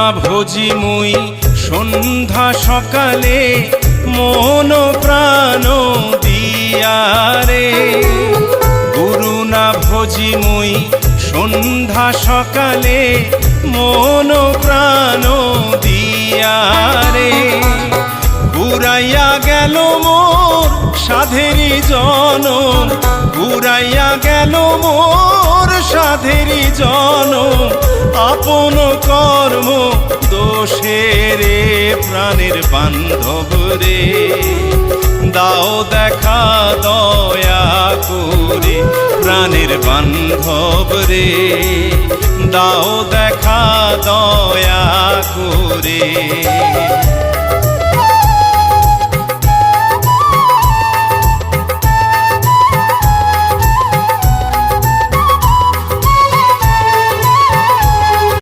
না ভোজি মুই সন্ধ্যা সকালে মন প্রাণ দিয়ারে। গুরু না ভোজি মুই সন্ধ্যা সকালে মন প্রাণ দিয়ারে। বুড়াইয়া গেল মোর সাধেরি জনম, বুড়াইয়া গেল মোর সাধেরি জনম। আপন কর্ম দোষে রে প্রাণের বান্ধব রে, দাও দেখা দয়া করে প্রাণের বান্ধব রে, দাও দেখা